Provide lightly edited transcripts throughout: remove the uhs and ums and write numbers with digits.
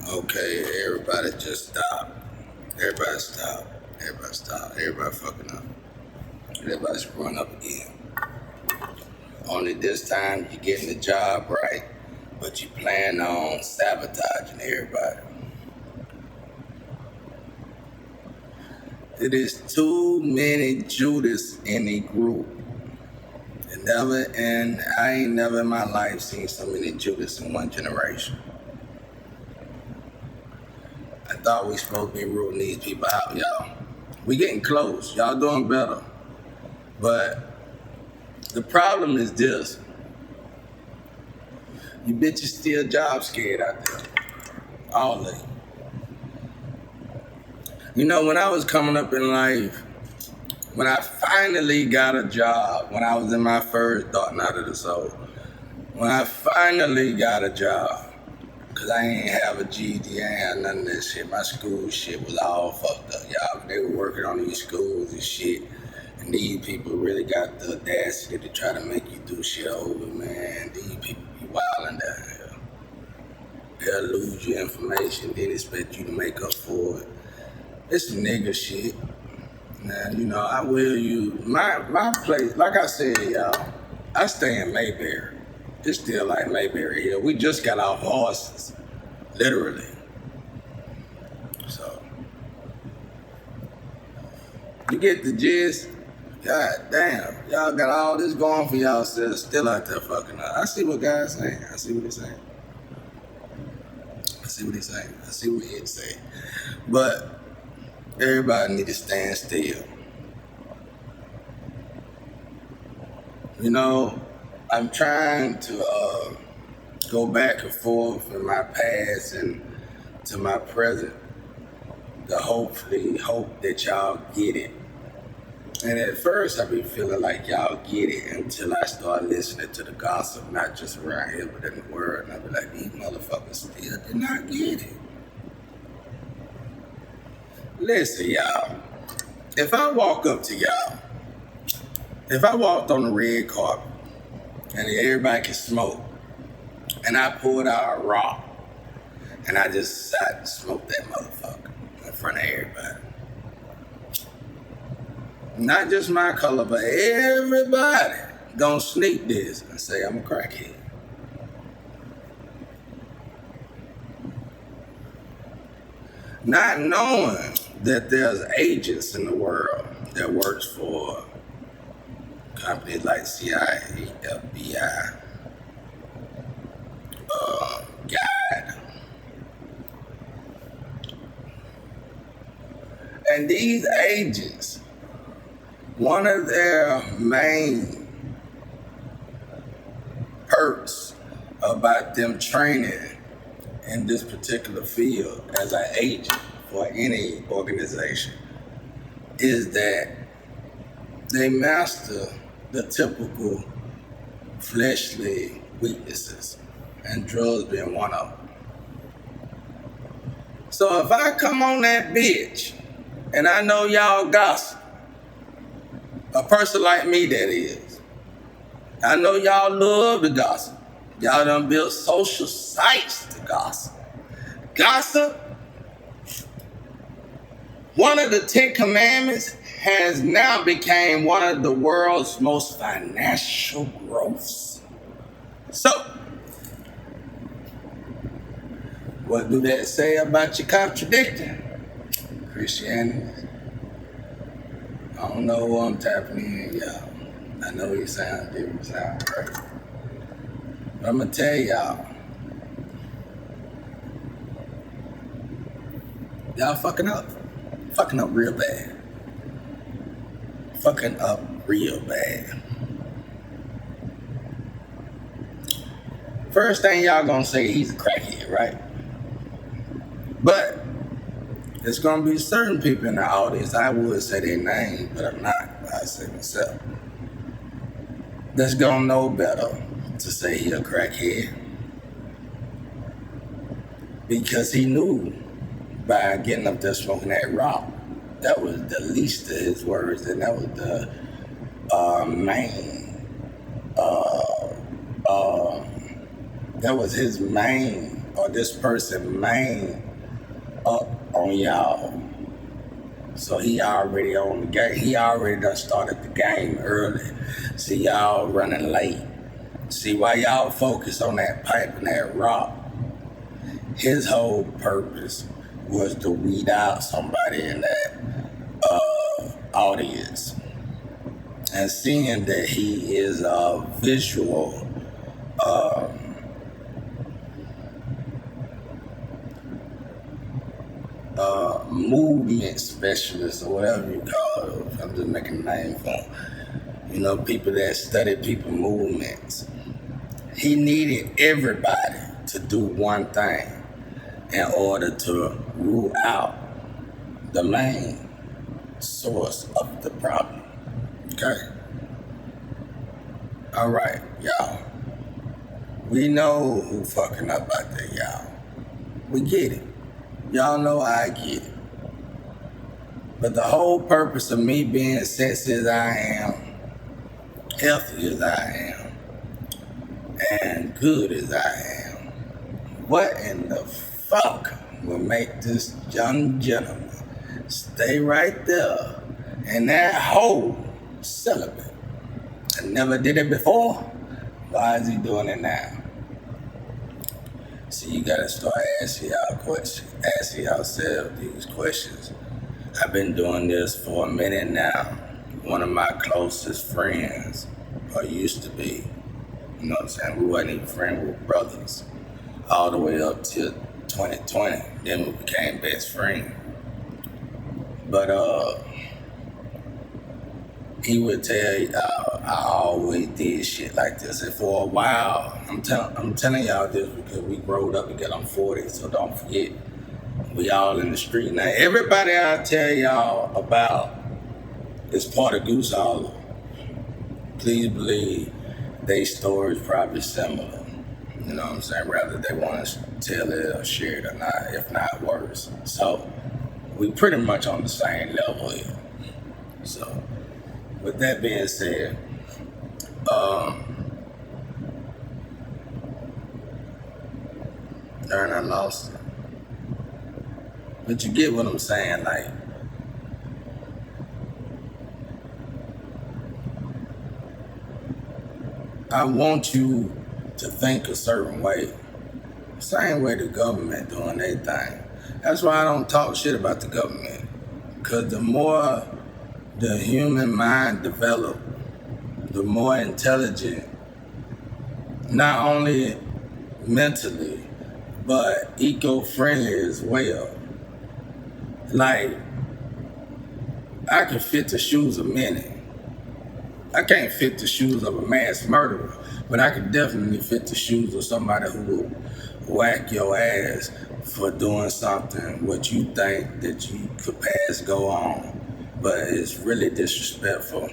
Okay, everybody just stop. Everybody stop. Everybody stop. Everybody fucking up. Everybody screwing up again. Only this time you getting the job right, but you plan on sabotaging everybody. It is too many Judas in the group. And I ain't never in my life seen so many Judas in one generation. I thought we supposed to be rooting these people out, y'all. We getting close. Y'all doing better. But the problem is this. You bitches still job scared out there. All of you. You know, when I was coming up in life, when I finally got a job, when I was in my first Thought Not of the Soul, when I finally got a job, because I ain't have a GED, I ain't have none of that shit. My school shit was all fucked up, y'all. They were working on these schools and shit. And these people really got the audacity to try to make you do shit over, man. These people be wilding down here. They'll lose your information, then expect you to make up for it. It's nigga shit. Now, you know, I will use my place, like I said, y'all, I stay in Mayberry. It's still like Mayberry here. We just got our horses, literally. So, you get the gist? God damn, y'all got all this going for y'all still out there fucking up. I see what guys saying. I see what he's saying. I see what he's saying. I see what he's saying. But everybody need to stand still. You know, I'm trying to go back and forth in my past and to my present to hopefully hope that y'all get it. And at first I be feeling like y'all get it until I start listening to the gossip, not just around here, but in the world. And I be like, these motherfuckers still did not get it. Listen, y'all, if I walk up to y'all, if I walked on the red carpet and everybody can smoke, and I pulled out a rock and I just decided to smoke that motherfucker in front of everybody. Not just my color, but everybody gonna sneak this and say I'm a crackhead. Not knowing that there's agents in the world that works for companies like CIA, FBI, God. And these agents, one of their main perks about them training in this particular field as an agent for any organization is that they master the typical fleshly weaknesses, and drugs being one of them. So if I come on that bitch and I know y'all gossip, a person like me that is, I know y'all love to gossip. Y'all done built social sites to gossip. Gossip, one of the 10 commandments, has now become one of the world's most financial growths. So, what do that say about your contradicting? Christianity. I don't know who I'm tapping in, y'all. I know he sound different, sound great. But I'm gonna tell y'all fucking up. Fucking up real bad. Fucking up real bad. First thing y'all gonna say, he's a crackhead, right? But there's gonna be certain people in the audience, I would say their name, but I'm not. I say myself. That's gonna know better to say he a crackhead. Because he knew by getting up there smoking that rock, that was the least of his words, and that was the main, that was his main or this person main up on y'all. So he already on the game. He already done started the game early. See y'all running late. See why y'all focus on that pipe and that rock. His whole purpose was to weed out somebody in that audience. And seeing that he is a visual movement specialist or whatever you call it. I'm just making a name for him. You know, people that study people movements. He needed everybody to do one thing in order to rule out the main source of the problem. Okay? All right, y'all. We know who fucking up out there, y'all. We get it. Y'all know I get it. But the whole purpose of me being sexy as I am, healthy as I am, and good as I am, what in the fuck will make this young gentleman stay right there in that hole celibate? I never did it before. Why is he doing it now? So you gotta start asking y'all questions, asking yourself these questions. I've been doing this for a minute now. One of my closest friends, or used to be, you know what I'm saying? We wasn't even friends, we were brothers. All the way up till 2020, then we became best friends. But he would tell you, I always did shit like this. And for a while, I'm telling y'all this because we growed up together. I'm 40, so don't forget. We all in the street. Now, everybody I tell y'all about is part of Goose Hollow. Please believe their story's probably similar. You know what I'm saying? Whether they want to tell it or share it or not, if not worse. So, we pretty much on the same level here. So, with that being said, darn, I lost it. But you get what I'm saying, like, I want you to think a certain way. Same way the government doing their thing. That's why I don't talk shit about the government. Because the more the human mind develops, the more intelligent, not only mentally, but eco-friendly as well. Like, I can fit the shoes of many. I can't fit the shoes of a mass murderer, but I can definitely fit the shoes of somebody who will whack your ass for doing something what you think that you could pass go on, but it's really disrespectful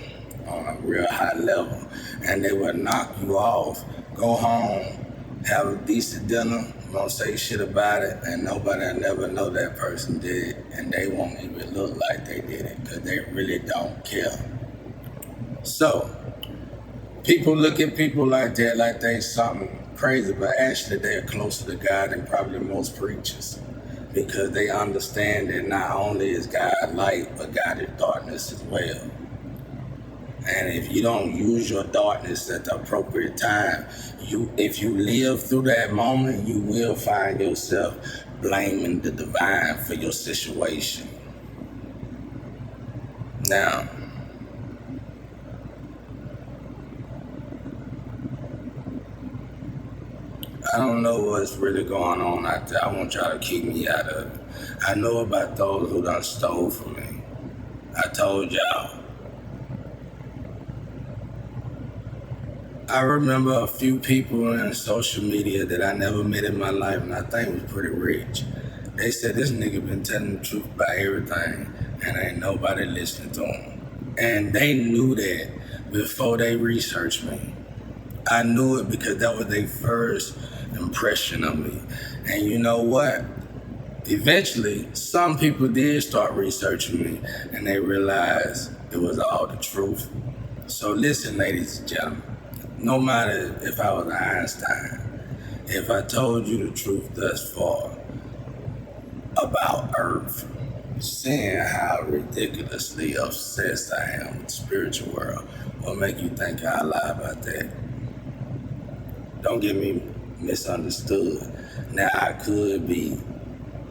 on a real high level, and they will knock you off, go home, have a decent dinner, won't say shit about it, and nobody will never know that person did it, and they won't even look like they did it, because they really don't care. So, people look at people like that like they something crazy, but actually they're closer to God than probably most preachers, because they understand that not only is God light, but God is darkness as well. And if you don't use your darkness at the appropriate time, if you live through that moment, you will find yourself blaming the divine for your situation. Now, I don't know what's really going on out there. I want y'all to keep me out of it. I know about those who done stole from me. I told y'all. I remember a few people in social media that I never met in my life and I think was pretty rich. They said this nigga been telling the truth about everything and ain't nobody listening to him. And they knew that before they researched me. I knew it because that was their first impression of me. And you know what? Eventually, some people did start researching me and they realized it was all the truth. So listen, ladies and gentlemen, no matter if I was Einstein, If I told you the truth thus far about Earth, seeing how ridiculously obsessed I am with the spiritual world, will make you think I lie about that. Don't get me misunderstood. Now I could be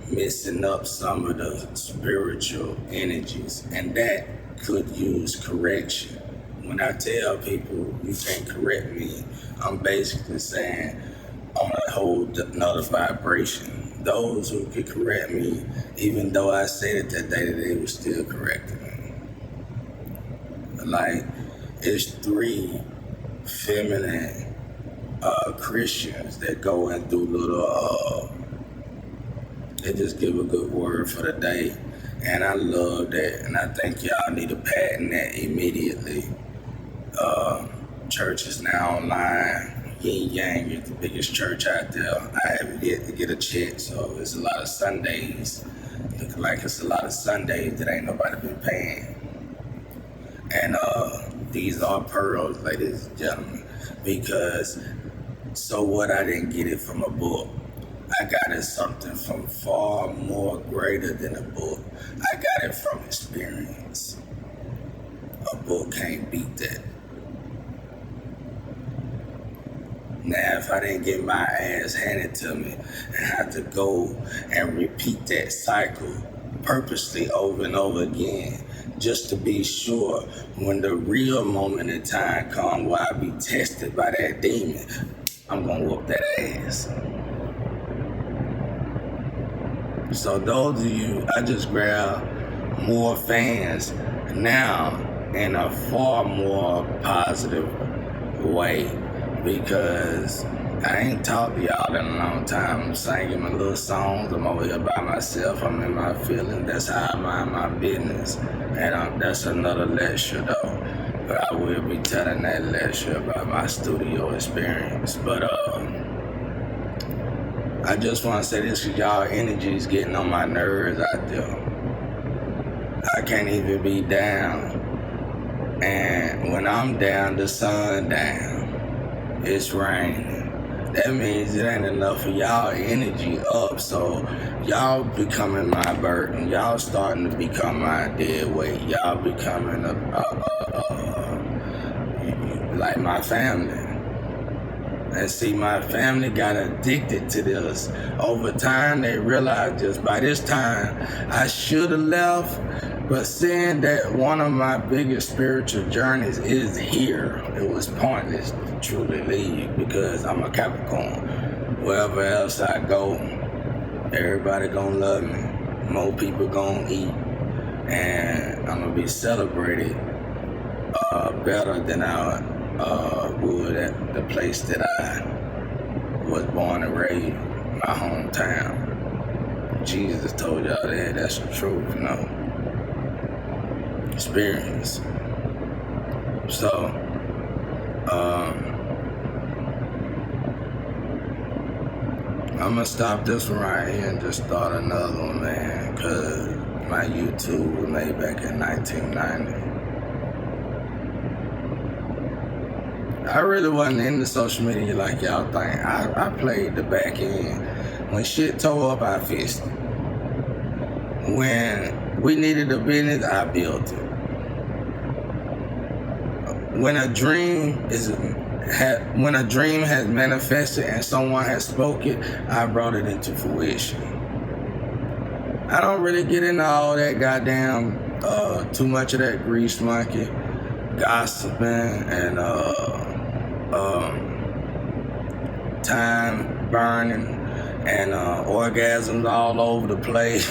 messing up some of the spiritual energies, and that could use correction. When I tell people you can't correct me, I'm basically saying on a whole another vibration. Those who could correct me, even though I said it that day, they were still correcting me. Like, it's 3 feminine Christians that go and do little, they just give a good word for the day. And I love that. And I think y'all need to patent that immediately. Church is now online. Yin Yang is the biggest church out there. I haven't yet to get a check, so it's a lot of Sundays. Looking like it's a lot of Sundays that ain't nobody been paying. And these are pearls, ladies and gentlemen, because so what, I didn't get it from a book. I got it something from far more greater than a book. I got it from experience. A book can't beat that. Now, if I didn't get my ass handed to me and have to go and repeat that cycle purposely over and over again, just to be sure when the real moment in time comes where I be tested by that demon, I'm gonna whoop that ass. So those of you, I just grab more fans now in a far more positive way, because I ain't talked to y'all in a long time. I'm singing my little songs. I'm over here by myself. I'm in my feelings. That's how I mind my business. And that's another lecture though. But I will be telling that lecture about my studio experience. But I just want to say this, because y'all energy is getting on my nerves out there. I can't even be down. And when I'm down, the sun down. It's raining. That means it ain't enough of y'all energy up. So y'all becoming my burden. Y'all starting to become my dead weight. Y'all becoming like my family. And see, my family got addicted to this. Over time, they realized just by this time, I should have left. But seeing that one of my biggest spiritual journeys is here, it was pointless to truly leave, because I'm a Capricorn. Wherever else I go, everybody gonna love me. More people gonna eat. And I'm gonna be celebrated better than I would at the place that I was born and raised, my hometown. Jesus told y'all that. That's the truth, you know. Experience. So, I'm gonna stop this one right here and just start another one, man, because my YouTube was made back in 1990. I really wasn't into social media like y'all think. I played the back end. When shit tore up, I fixed it. When we needed a business, I built it. When a dream has manifested and someone has spoken, I brought it into fruition. I don't really get into all that goddamn too much of that grease monkey gossiping and time burning and orgasms all over the place.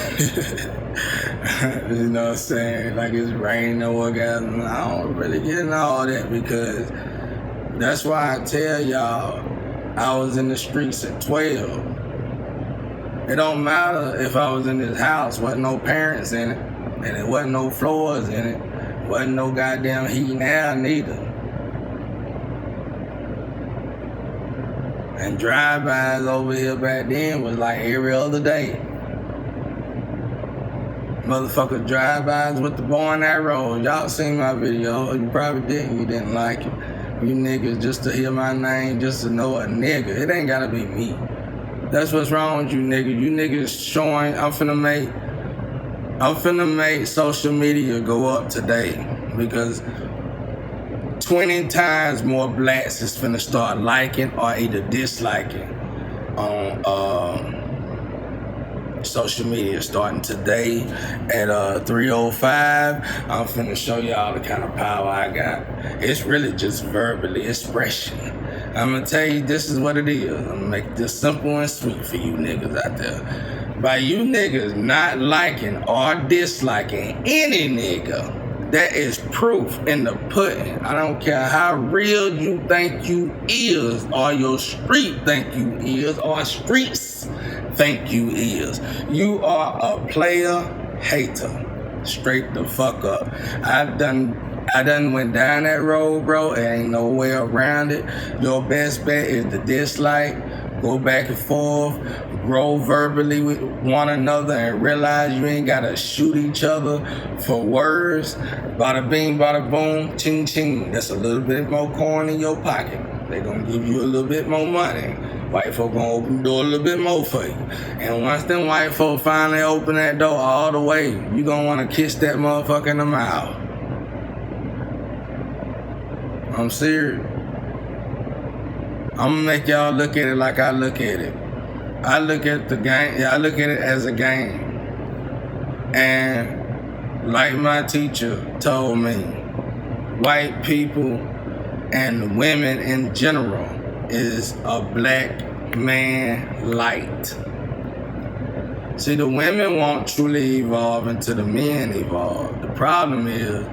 You know what I'm saying? Like it's raining orgasms. I don't really get into all that, because that's why I tell y'all I was in the streets at 12. It don't matter if I was in this house, wasn't no parents in it, and it wasn't no floors in it, wasn't no goddamn heat now neither. And drive-bys over here back then was like every other day. Motherfucker drive-bys with the bow and arrow. Y'all seen my video. You probably didn't. You didn't like it. you niggas just to hear my name, just to know a nigga. It ain't gotta be me. That's what's wrong with you niggas. You niggas showing, I'm finna make social media go up today because 20 times more blacks is finna start liking or either disliking on social media starting today at 3:05. I'm finna show y'all the kind of power I got. It's really just verbally expression. I'm gonna tell you this is what it is. I'm gonna make this simple and sweet for you niggas out there. By you niggas not liking or disliking any nigga, that is proof in the pudding. I don't care how real you think you is, or your street think you is, or streets think you is. You are a player hater. Straight the fuck up. I done went down that road, bro. There ain't no way around it. Your best bet is to dislike, go back and forth, grow verbally with one another, and realize you ain't gotta shoot each other for words. Bada bing, bada boom, ching ching. That's a little bit more coin in your pocket. They gonna give you a little bit more money. White folk gonna open the door a little bit more for you. And once them white folk finally open that door all the way, you gonna wanna kiss that motherfucker in the mouth. I'm serious. I'm gonna make y'all look at it like I look at it. I look at the game, I look at it as a game. And like my teacher told me, white people and women in general is a black man light. See, the women won't truly evolve until the men evolve. The problem is,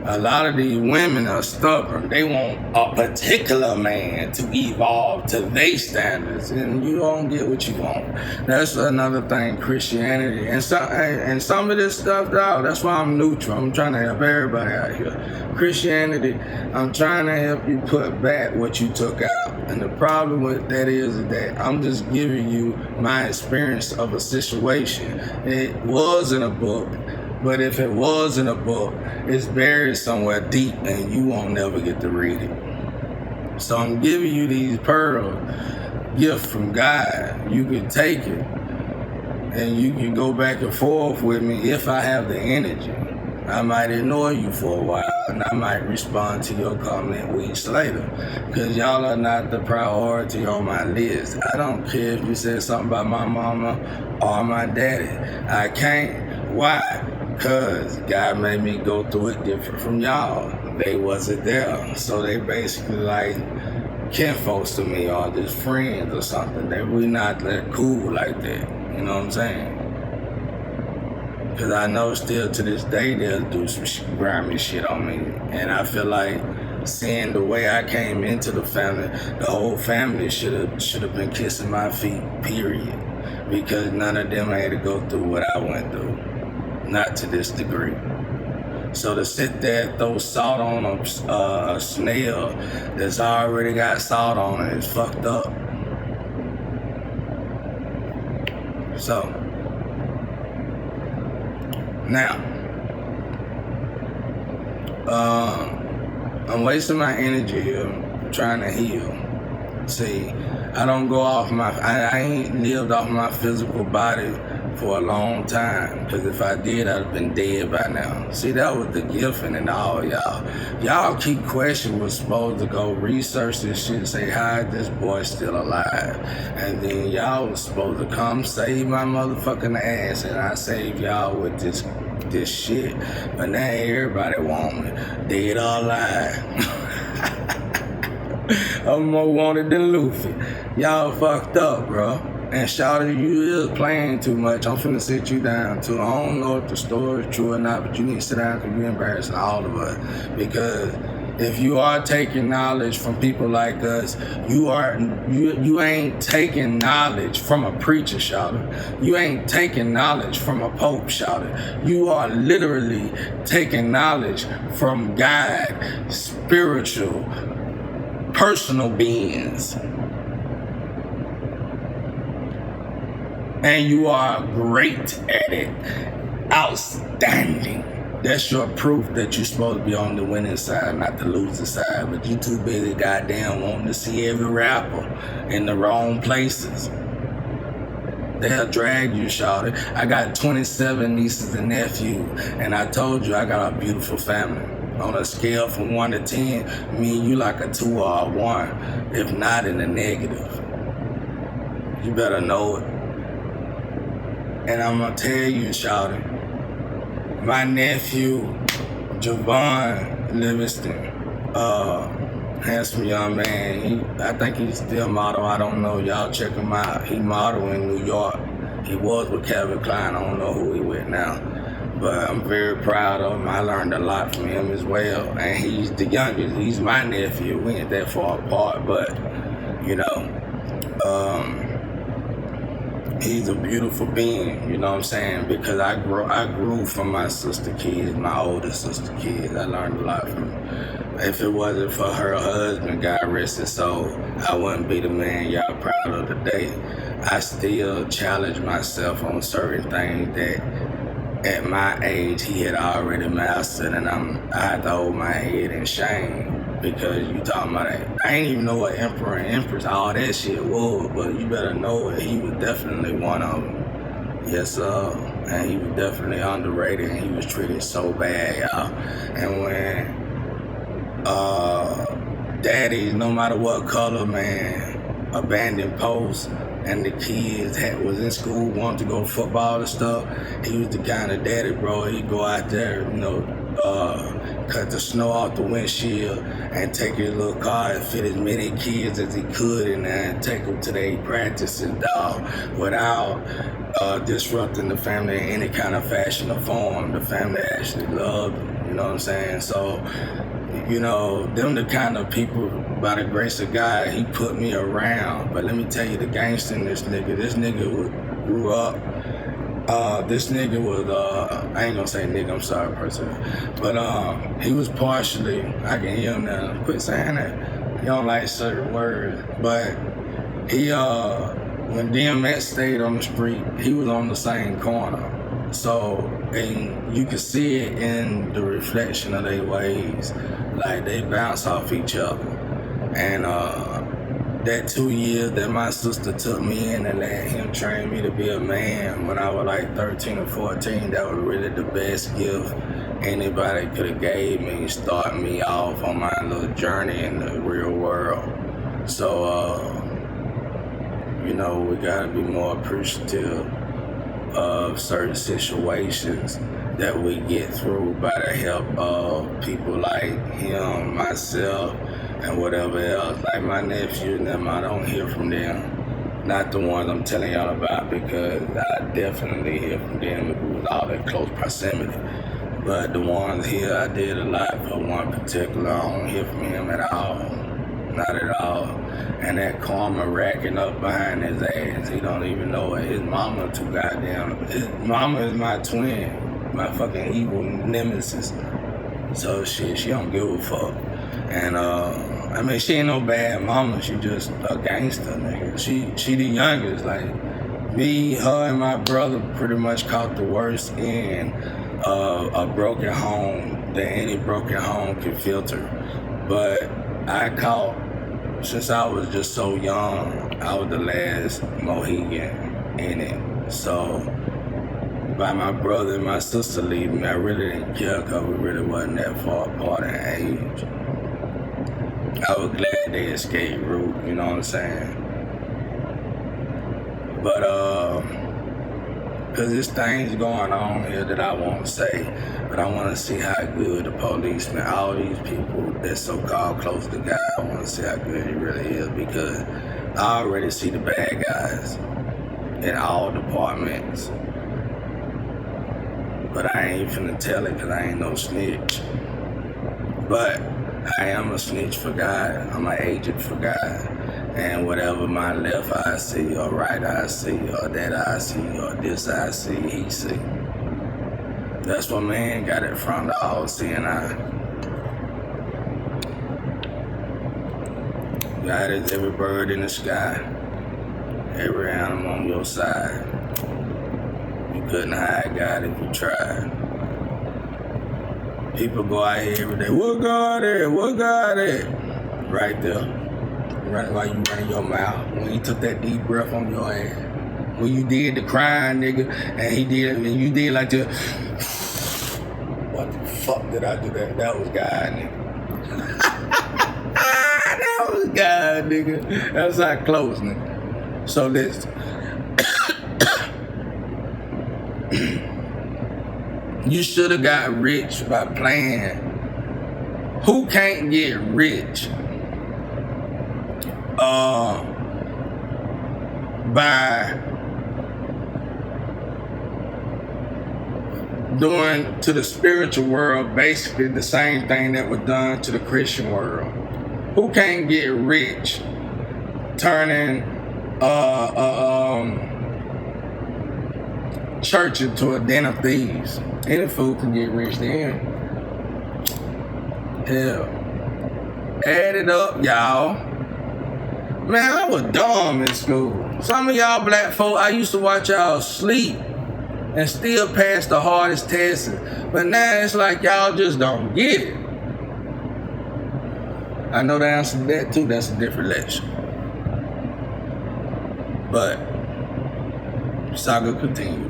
a lot of these women are stubborn. They want a particular man to evolve to their standards, and you don't get what you want. That's another thing, Christianity. And some of this stuff, dog, that's why I'm neutral. I'm trying to help everybody out here. Christianity, I'm trying to help you put back what you took out. And the problem with that is that I'm just giving you my experience of a situation. It was in a book. But if it was in a book, it's buried somewhere deep and you won't never get to read it. So I'm giving you these pearls, gift from God. You can take it and you can go back and forth with me if I have the energy. I might ignore you for a while and I might respond to your comment weeks later because y'all are not the priority on my list. I don't care if you said something about my mama or my daddy. I can't. Why? Because God made me go through it different from y'all. They wasn't there. So they basically like kinfolks to me or just friends or something. That we not that cool like that. You know what I'm saying? Because I know still to this day they'll do some grimy shit on me. And I feel like seeing the way I came into the family, the whole family should have been kissing my feet, period. Because none of them had to go through what I went through. Not to this degree. So to sit there and throw salt on a snail that's already got salt on it is fucked up. So, now, I'm wasting my energy here trying to heal. See, I don't go off I ain't lived off my physical body for a long time, because if I did, I'd have been dead by now. See, that was the gift in it all, y'all. Y'all keep questioning was supposed to go research this shit and say, how is this boy still alive? And then y'all was supposed to come save my motherfucking ass, and I saved y'all with this shit. But now everybody want me, dead or alive. I'm more wanted than Luffy. Y'all fucked up, bro. And shawty, you is playing too much. I'm finna sit you down too. I don't know if the story is true or not, but you need to sit down because you're embarrassing all of us. Because if you are taking knowledge from people like us, you ain't taking knowledge from a preacher, shawty. You ain't taking knowledge from a pope, shawty. You are literally taking knowledge from God, spiritual, personal beings. And you are great at it. Outstanding. That's your proof that you're supposed to be on the winning side, not the losing side. But you too busy goddamn wanting to see every rapper in the wrong places. They'll drag you, shawty. I got 27 nieces and nephews, and I told you I got a beautiful family. On a scale from 1 to 10, me and you like a 2 or a 1, if not in the negative. You better know it. And I'm gonna tell you, shawty, my nephew, Javon Livingston, handsome young man. I think he's still model. I don't know. Y'all check him out. He model in New York. He was with Calvin Klein. I don't know who he with now. But I'm very proud of him. I learned a lot from him as well. And he's the youngest. He's my nephew. We ain't that far apart, but you know, he's a beautiful being, you know what I'm saying? Because I grew from my sister kids, my older sister kids. I learned a lot from them. If it wasn't for her husband, God rest his soul, I wouldn't be the man y'all proud of today. I still challenge myself on certain things that at my age he had already mastered, and I had to hold my head in shame. Because you talking about that. I ain't even know what emperor and empress, all that shit was, but you better know it. He was definitely one of them. Yes, sir. And he was definitely underrated, and he was treated so bad, y'all. And when daddies, no matter what color, man, abandoned posts, and the kids was in school, wanted to go to football and stuff, he was the kind of daddy, bro. He'd go out there, you know, cut the snow off the windshield and take his little car and fit as many kids as he could in there and take them to their practices, dog, without disrupting the family in any kind of fashion or form. The family actually loved him, you know what I'm saying? So, you know, them the kind of people, by the grace of God, he put me around. But let me tell you the gangster in this nigga grew up. This nigga was, I ain't gonna say nigga, I'm sorry, person. But he was partially, I can hear him now, quit saying that. He don't like certain words. But he, when DMX stayed on the street, he was on the same corner. So, and you could see it in the reflection of their ways. Like, they bounce off each other. And, that 2 years that my sister took me in and let him train me to be a man when I was like 13 or 14, that was really the best gift anybody could have gave me, start me off on my little journey in the real world. So, you know, we gotta be more appreciative of certain situations that we get through by the help of people like him, myself, and whatever else. Like my nephew and them, I don't hear from them. Not the ones I'm telling y'all about, because I definitely hear from them with all that close proximity. But the ones here, I did a lot for one particular. I don't hear from him at all. Not at all. And that karma racking up behind his ass. He don't even know it. His mama too goddamn. His mama is my twin. My fucking evil nemesis. So shit, she don't give a fuck. And I mean, she ain't no bad mama. She just a gangster, nigga. She the youngest. Like me, her, and my brother pretty much caught the worst end of a broken home that any broken home can filter. But I caught, since I was just so young, I was the last Mohegan in it. So by my brother and my sister leaving me, I really didn't care, because we really wasn't that far apart in age. I was glad they escaped route, you know what I'm saying? But, because there's things going on here that I won't say, but I want to see how good the policemen, all these people that's so-called close to God, I want to see how good he really is, because I already see the bad guys in all departments. But I ain't finna tell it, because I ain't no snitch. But I am a snitch for God. I'm an agent for God. And whatever my left eye see, or right eye see, or that eye see, or this eye see, he see. That's what man got it from, the all-seeing eye. God is every bird in the sky, every animal on your side. You couldn't hide God if you tried. People go out here every day, what God at? What God at? Right there. Right while you running your mouth. When you took that deep breath on your ass. When you did the crying, nigga, and you did like the, what the fuck did I do that? That was God, nigga. That was God, nigga. That's how close, nigga. So this, you should have got rich by playing. Who can't get rich? By doing to the spiritual world basically the same thing that was done to the Christian world. Who can't get rich turning church into a den of thieves? Any fool can get rich then. Hell, add it up, y'all. Man, I was dumb in school. Some of y'all black folk, I used to watch y'all sleep and still pass the hardest tests. But now it's like y'all just don't get it. I know the answer to that too. That's a different lecture. But saga continue.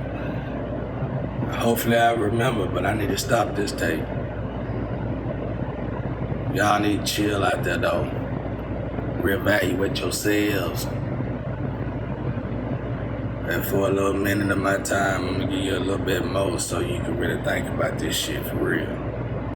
Hopefully I remember, but I need to stop this tape. Y'all need to chill out there though. Reevaluate yourselves. And for a little minute of my time, I'm gonna give you a little bit more so you can really think about this shit for real.